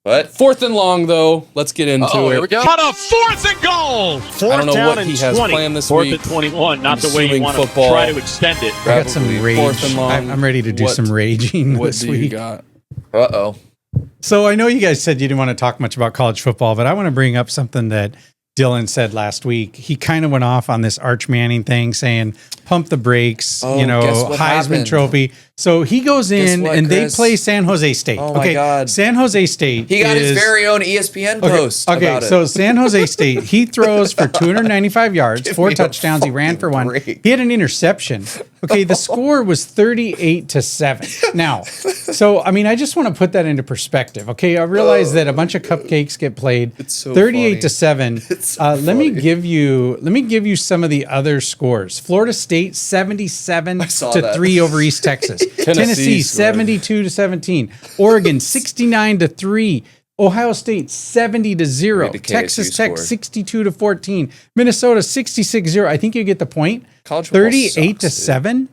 But 4th and long, though. Let's get into it. Here we go. On a 4th and goal. I don't know what he has planned this week. 4th and 21, not the way you want to football. try to extend it. I got some rage. 4th and long. I'm ready to do some raging What this do week. you got? uh-oh. So I know you guys said you didn't want to talk much about college football, but I want to bring up something that Dylan said last week. He kind of went off on this Archie Manning thing, saying pump the brakes, Oh, you know, guess what Heisman happened? Trophy. So he goes in what, and Chris? they play San Jose State. Oh, my God. San Jose State. He got his is- very own ESPN post Okay, about so it. San Jose State, he throws for 295 yards, Give 4 me a touchdowns. He ran for 1. break. He had an interception. Okay, the score was 38-7. Now, so I mean, I just want to put that into perspective. Okay, I realize that a bunch of cupcakes get played. It's so 38-7. It's so Let me funny. give you some of the other scores. Florida State 77-3 over East Texas. Tennessee scored. 72-17. Oregon 69-3. Ohio State 70-0. Read the KSU Texas Tech score. 62-14. Minnesota 66-0. I think you get the point. College football 38-7.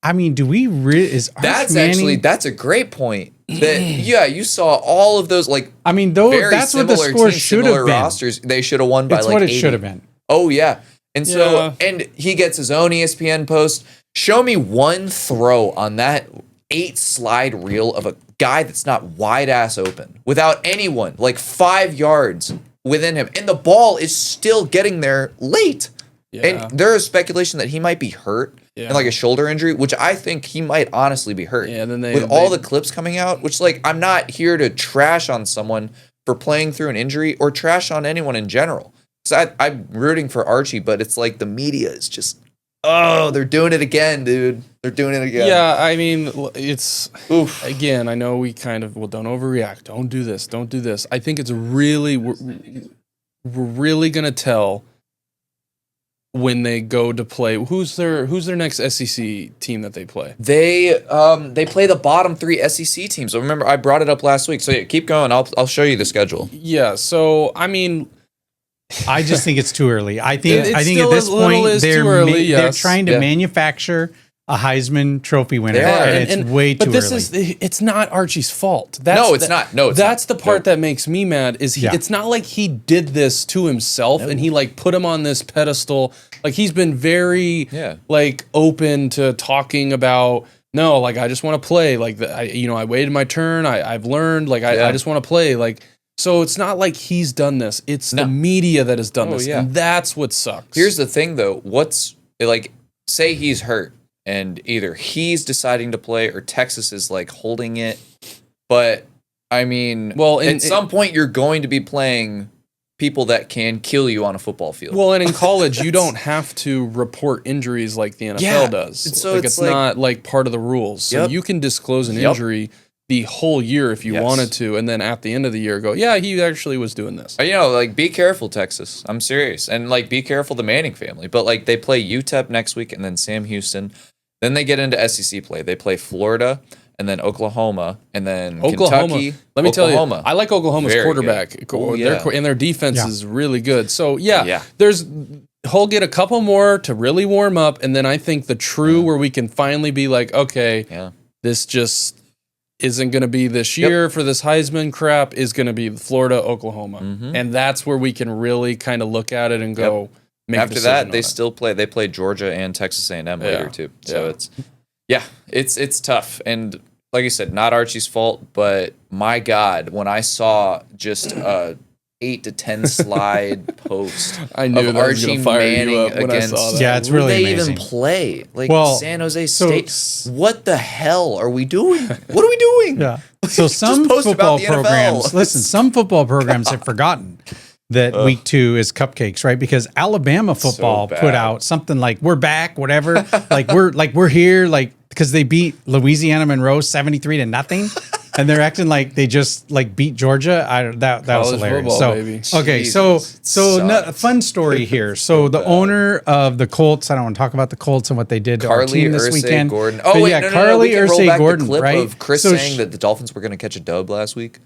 I mean, do we really? Is Arch That's Manning? that's a great point. That you saw all of those like I mean, though very that's what the similar score teams, should similar have been. rosters. They should have won by It's like what it 80. should have been. Oh yeah. And so Yeah. and he gets his own ESPN post. Show me one throw on that 8 slide reel of a guy that's not wide ass open without anyone, like 5 yards within him. And the ball is still getting there late. Yeah. And there is speculation that he might be hurt and like a shoulder injury, which I think he might honestly be hurt. Yeah, then with all the clips coming out, which like I'm not here to trash on someone for playing through an injury or trash on anyone in general. So I'm rooting for Archie, but it's like the media is just, oh, they're doing it again, dude. They're doing it again. Yeah, I mean, it's Oof. again. I know we kind of don't overreact. Don't do this. Don't do this. I think it's really we're really gonna tell when they go to play. Who's their next SEC team that they play? They play the bottom 3 SEC teams. So remember, I brought it up last week. So yeah, keep going. I'll show you the schedule. Yeah. So I mean, I just think it's too early. I think It at still this is a little point is they're too early, they're yes. trying to Yeah. manufacture a Heisman Trophy winner, They are. and it's way too but this early. it's not Archie's fault. No, it's not. No, it's that's not. the part No. that makes me mad. Is Yeah. it's not like he did this to himself and he like put him on this pedestal. Like he's been very like open to talking about. No, like I just want to play. Like I waited my turn. I've learned. Like I just want to play. Like so, it's not like he's done this. It's the media that has done this, and that's what sucks. Here's the thing, though. What's like, say he's hurt, and either he's deciding to play or Texas is like holding it. But I mean, well, at some point, you're going to be playing people that can kill you on a football field. Well, and in college, you don't have to report injuries like the NFL does. So it's not like part of the rules. So you can disclose an injury the whole year if you wanted to, and then at the end of the year go, yeah, he actually was doing this. You know, like, be careful, Texas. I'm serious. And, like, be careful the Manning family. But, like, they play UTEP next week and then Sam Houston. Then they get into SEC play. They play Florida and then Oklahoma and then Kentucky. Let me tell you, I like Oklahoma's Very quarterback. good. And their defense is really good. So, Yeah. he'll get a couple more to really warm up, and then I think the true where we can finally be like, okay, this just isn't going to be this year for this Heisman crap, is going to be Florida, Oklahoma. And that's where we can really kind of look at it and go, make After that, they still play. They play Georgia and Texas A&M later, too. So it's tough. And like I said, not Archie's fault, but my God, when I saw just a 8 to 10 slide post I knew of that was Archie gonna fire you Manning up when I against, saw that. Yeah, it's really who they amazing. even play? Like San Jose so- State. What the hell are we doing? What are we doing? Yeah. So some post football about the NFL. programs, listen, some football programs have forgotten that week 2 is cupcakes, right? Because Alabama football bad. put out something like "We're back," whatever, we're here, like because they beat Louisiana Monroe 73-0, and they're acting like they just like beat Georgia. That was College hilarious. football, So baby. okay, Jesus, a fun story here. So the owner of the Colts, I don't want to talk about the Colts and what they did to our Carlie team this weekend. Irsay-Gordon. But Oh wait, yeah, no, Carlie we can roll back Irsay-Gordon, the clip right? of Chris So saying that the Dolphins were going to catch a dub last week.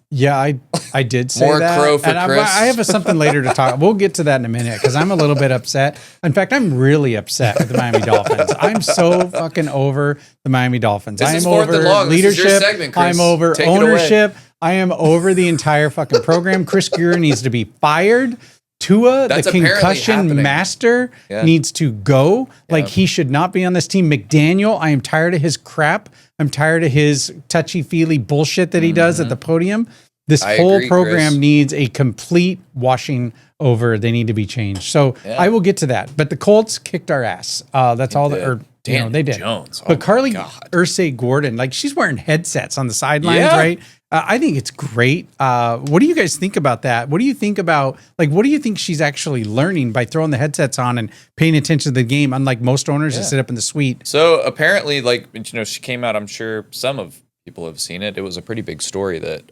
Yeah, I did say More that. crow for and Chris. I have something later to talk. We'll get to that in a minute because I'm a little bit upset. In fact, I'm really upset with the Miami Dolphins. I'm so fucking over the Miami Dolphins. This I'm is fourth over and long. This is leadership. your segment, Chris. I'm over Take it away. ownership. I am over the entire fucking program. Chris Greer needs to be fired. Tua, That's the concussion happening. master, needs to go. Like, he should not be on this team. McDaniel, I am tired of his crap. I'm tired of his touchy-feely bullshit that he does at the podium. This whole program Chris. needs a complete washing over. They need to be changed. So I will get to that. But the Colts kicked our ass. That's all that, or they did. Jones. But Carlie Irsay-Gordon, like, she's wearing headsets on the sidelines, right? I think it's great. What do you guys think about that? What do you think about, like, what do you think she's actually learning by throwing the headsets on and paying attention to the game, unlike most owners that sit up in the suite? So apparently, like, she came out, I'm sure some of people have seen it. It was a pretty big story that,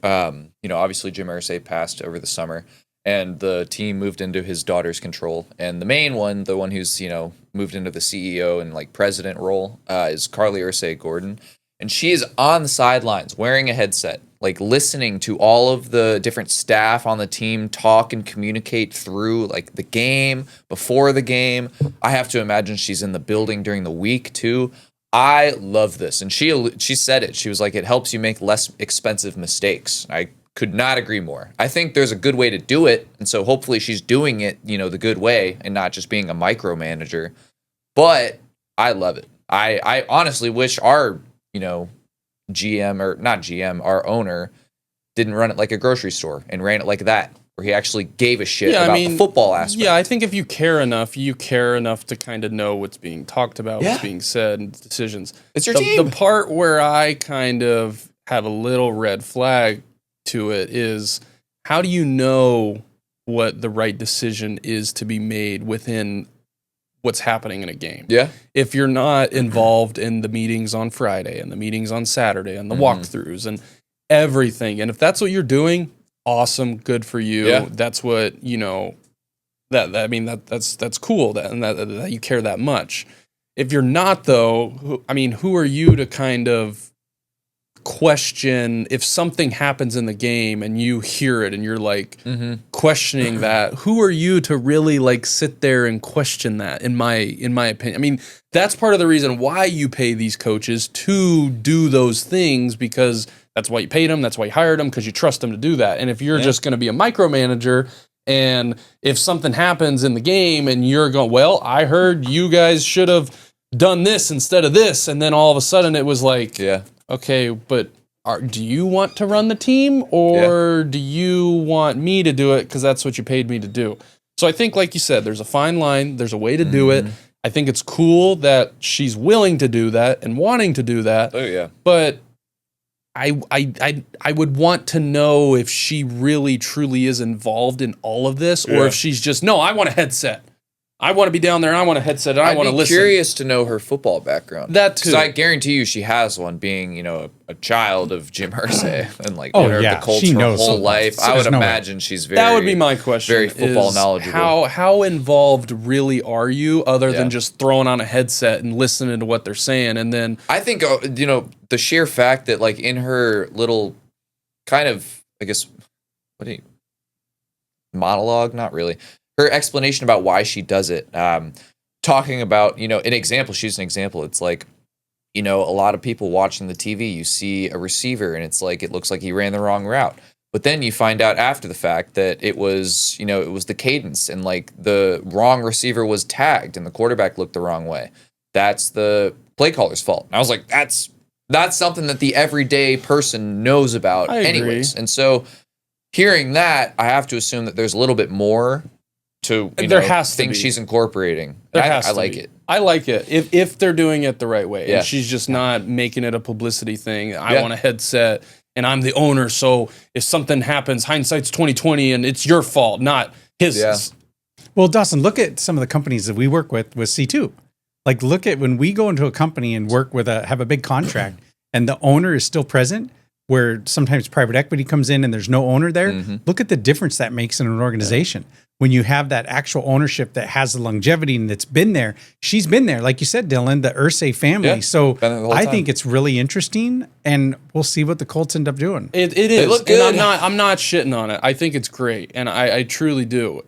obviously Jim Irsay passed over the summer and the team moved into his daughter's control. And the main one, the one who's, moved into the CEO and like president role, is Carlie Irsay-Gordon. And she is on the sidelines wearing a headset, like listening to all of the different staff on the team talk and communicate through like the game, before the game. I have to imagine she's in the building during the week too. I love this. And she said it. She was like, it helps you make less expensive mistakes. I could not agree more. I think there's a good way to do it. And so hopefully she's doing it, the good way and not just being a micromanager. But I love it. I honestly wish our, GM, or not GM, our owner didn't run it like a grocery store and ran it like that, where he actually gave a shit about the football aspect. Yeah, I think if you care enough to kind of know what's being talked about, what's being said, and decisions. It's your team. The part where I kind of have a little red flag to it is, how do you know what the right decision is to be made within what's happening in a game? Yeah. If you're not involved in the meetings on Friday and the meetings on Saturday and the walkthroughs and everything, and if that's what you're doing, awesome, good for you. Yeah. That's what, that's cool that you care that much. If you're not, though, who are you to kind of question if something happens in the game and you hear it and you're like questioning that? Who are you to really like sit there and question that? In my opinion, that's part of the reason why you pay these coaches to do those things, because that's why you paid them, that's why you hired them, because you trust them to do that. And if you're just going to be a micromanager, and if something happens in the game and you're going, well, I heard you guys should have done this instead of this, and then all of a sudden it was like, okay, but do you want to run the team, or do you want me to do it because that's what you paid me to do? So I think, like you said, there's a fine line. There's a way to do it. I think it's cool that she's willing to do that and wanting to do that. Oh, yeah. But I would want to know if she really, truly is involved in all of this, or if she's just, no, I want a headset. I want to be down there and I want a headset and I want to listen. I'm curious to know her football background. That too. Because I guarantee you she has one, being, a child of Jim Irsay and like owner of the Colts her whole life. I would imagine she's very, that would be my question, very football knowledgeable. How involved really are you, other than just throwing on a headset and listening to what they're saying? And then I think, the sheer fact that like in her little kind of, I guess, monologue, not really. Her explanation about why she does it, talking about, an example, she's an example. It's like, a lot of people watching the TV, you see a receiver and it's like, it looks like he ran the wrong route. But then you find out after the fact that it was, it was the cadence, and like the wrong receiver was tagged and the quarterback looked the wrong way. That's the play caller's fault. And I was like, that's something that the everyday person knows about anyways. And so hearing that, I have to assume that there's a little bit more to things she's incorporating. I like it. I like it if they're doing it the right way. And she's just not making it a publicity thing. I want a headset and I'm the owner, so if something happens, hindsight's 20/20 and it's your fault, not his. Yeah. Well, Dawson, look at some of the companies that we work with C2. Like, look at when we go into a company and work with have a big contract and the owner is still present, where sometimes private equity comes in and there's no owner there. Look at the difference that makes in an organization. when you have that actual ownership that has the longevity and that's been there. She's been there, like you said, Dylan, the Irsay family. Yeah, so been there the whole I time. think it's really interesting, and we'll see what the Colts end up doing. It is. look good. And I'm not shitting on it. I think it's great, and I truly do.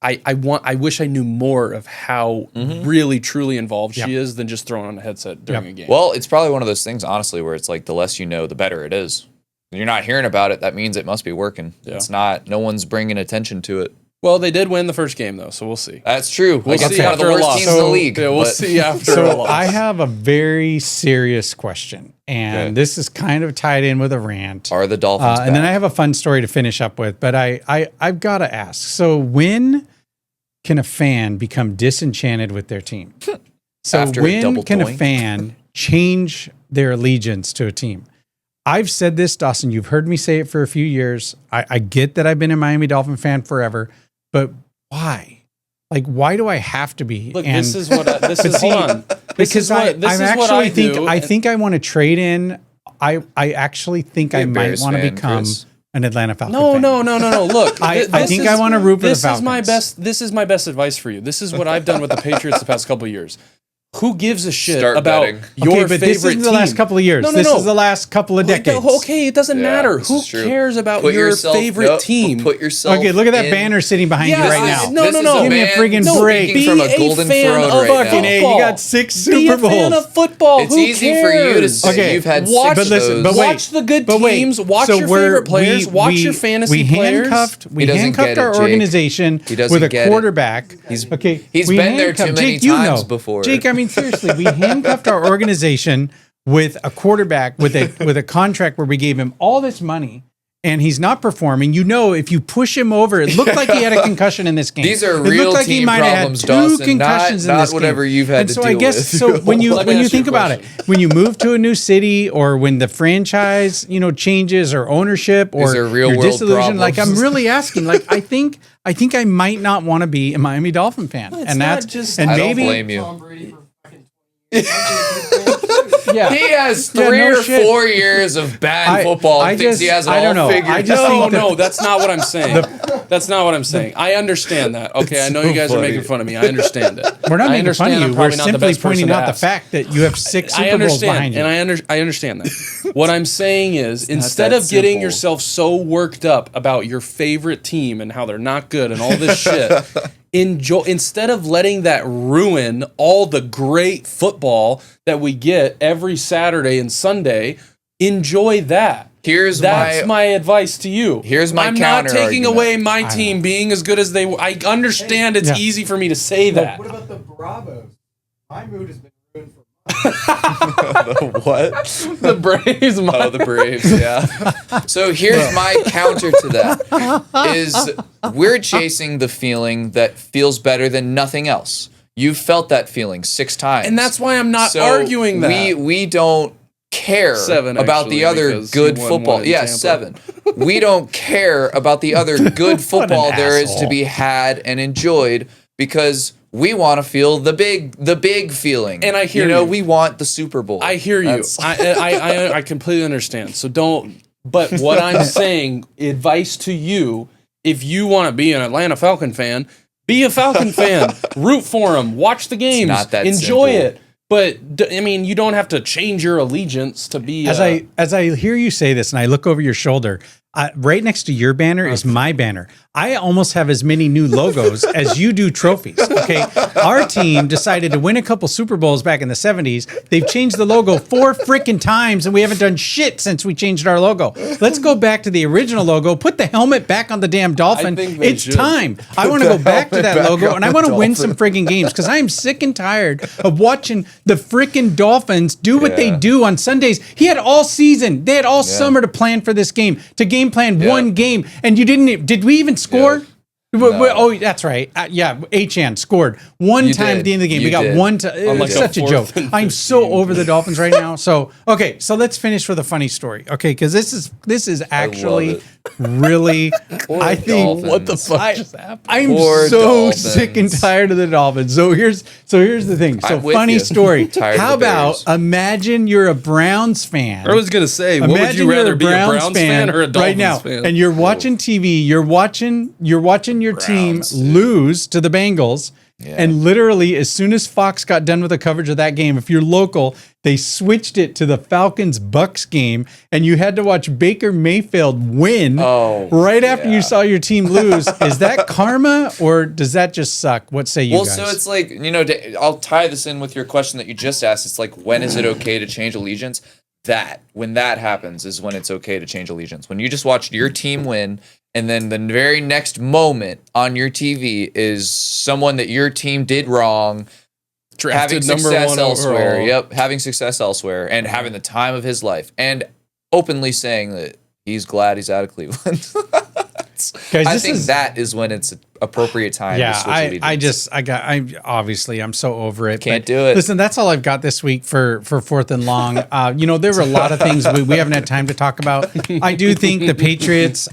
I wish I knew more of how really truly involved she is than just throwing on a headset during a game. Well, it's probably one of those things, honestly, where it's like the less you know, the better it is. When you're not hearing about it, that means it must be working. Yeah. It's not. No one's bringing attention to it. Well, they did win the first game though, so we'll see. That's true. We'll Against see one of the after a worst loss. teams in the league. Yeah, we'll but- see after a So loss. I have a very serious question, and this is kind of tied in with a rant. Are the Dolphins and then back? I have a fun story to finish up with, but I've got to ask. So when can a fan become disenchanted with their team? So After a when double can a doink? fan change their allegiance to a team? I've said this, Dawson. You've heard me say it for a few years. I get that I've been a Miami Dolphin fan forever, but why? Like, why do I have to be? Look, And- this is what but hold see, on. because I actually think do, I think I want to trade in. I actually think Be I a might Bears want to fan, become Chris. an Atlanta Falcon No, fan. no. Look, I think I want to root for the This Falcons. is my best. This is my best advice for you. This is what I've done with the Patriots the past couple of years. Who gives a shit Start about betting. your Okay, but favorite this isn't the team? last couple of years. No. This is the last couple of decades. Okay, it doesn't Yeah, matter. this Who is true. cares about Put your yourself- favorite nope, team? Put yourself. Okay, look at that in- banner sitting behind you right now. No, This no, is no. a Give me a man friggin' break. speaking from a Be a golden fan throne of right Fucking now. A, you got 6 Be Super a fan Bowls. of football. It's Who easy cares? for you to say Okay, you've had watch, six but listen, of but those. wait. watch the good But wait, teams. Watch so your we're- favorite players. Watch your fantasy players. We He doesn't handcuffed get our it, Jake. organization He doesn't with a get it. quarterback. He's we been there too handcuffed- many Jake, you times know. before. Jake, I mean seriously, we handcuffed our organization with a quarterback with a contract where we gave him all this money. And he's not performing. You know, if you push him over, it looked like he had a concussion in this game. These are It real looked like he team might have had problems, 2 Dawson, concussions in not this whatever game. you've had and to so deal I guess with. so when you Let me when you ask you think a about it, question. when you move to a new city or when the franchise changes or ownership or These are real you're world disillusioned, like I'm problems. really asking, like I think I might not want to be a Miami Dolphin fan, It's and not that's just- and I don't maybe blame you. yeah. He has Yeah, 3 no or shit. 4 years of bad football and thinks he has it I don't all know. figured I just out. think No, that's not what I'm saying. That's not what I'm saying. I understand that. Okay, I know you guys are making fun of me. I understand it. we're not I making fun of understand you. I'm We're probably not the simply best person pointing to out the ask. fact that you have 6 I Super Bowls behind understand, you. and I understand that. What I'm saying is, instead that of getting simple. yourself so worked up about your favorite team and how they're not good and all this shit, enjoy instead of letting that ruin all the great football that we get every Saturday and Sunday. Enjoy that. That's my advice to you. Here's my I'm not taking counter-argument. away my team being as good as they. I understand it's Yeah. easy for me to say that. What about the Bravos? My mood has been ruined for What? The Braves. Oh, the Braves, yeah. So here's my counter to that is we're chasing the feeling that feels better than nothing else. You've felt that feeling 6 times. And that's why I'm not So arguing that. We don't care 7, about actually, the other because good he won football. one in Yeah, Tampa. 7. We don't care about the other good football there is to asshole. be had and enjoyed because we want to feel the big feeling. And I hear you. you. We want the Super Bowl. I hear you. That's- I completely understand. So don't. But what I'm saying, advice to you: if you want to be an Atlanta Falcon fan, be a Falcon fan. Root for them. Watch the games. not that Enjoy simple. it. But I mean, you don't have to change your allegiance to be. As I hear you say this and I look over your shoulder, right next to your banner is my banner. I almost have as many new logos as you do trophies. Okay. Our team decided to win a couple Super Bowls back in the 70s. They've changed the logo 4 freaking times and we haven't done shit since we changed our logo. Let's go back to the original logo. Put the helmet back on the damn Dolphin. think they It's should. time. I want to go back to that helmet back logo on and I the want to win Dolphin. some freaking games because I am sick and tired of watching the freaking Dolphins do what they Yeah. do on Sundays. He had all season. They had all summer to plan for this game, to game plan one game. And you didn't, did we even score? Yeah. Oh, that's right. Yeah, H-An scored one You time did. at the end of the game. You we got did. one time. It On was like a such a joke. 4th and I'm so 15. over the Dolphins right now. So, okay, so let's finish with a funny story. Okay, because this is actually it. really, I think, Dolphins. what the fuck just happened? I'm Poor so Dolphins. sick and tired of the Dolphins. So here's the thing. So I'm with funny you. story. Tired of How the about Bears. imagine you're a Browns fan. I was gonna say, what would you rather be, a Browns fan or a Dolphins right now? fan? And you're watching TV. You're watching watching your Browns, team lose to the Bengals. Yeah. And literally, as soon as Fox got done with the coverage of that game, if you're local, they switched it to the Falcons-Bucks game, and you had to watch Baker Mayfield win right after you saw your team lose. Is that karma, or does that just suck? What say you guys? Well, so it's like, I'll tie this in with your question that you just asked. It's like, when is it okay to change allegiance? When that happens is when it's okay to change allegiance. When you just watched your team win, and then the very next moment on your TV is someone that your team did wrong, Drafted having success #1 elsewhere. overall. Yep, having success elsewhere and having the time of his life, and openly saying that he's glad he's out of Cleveland. Guys, I think that is when it's appropriate time. Yeah, to switch allegiance. I'm so over it. Can't But do it. Listen, that's all I've got this week for Fourth and Long. There were a lot of things we haven't had time to talk about. I do think the Patriots,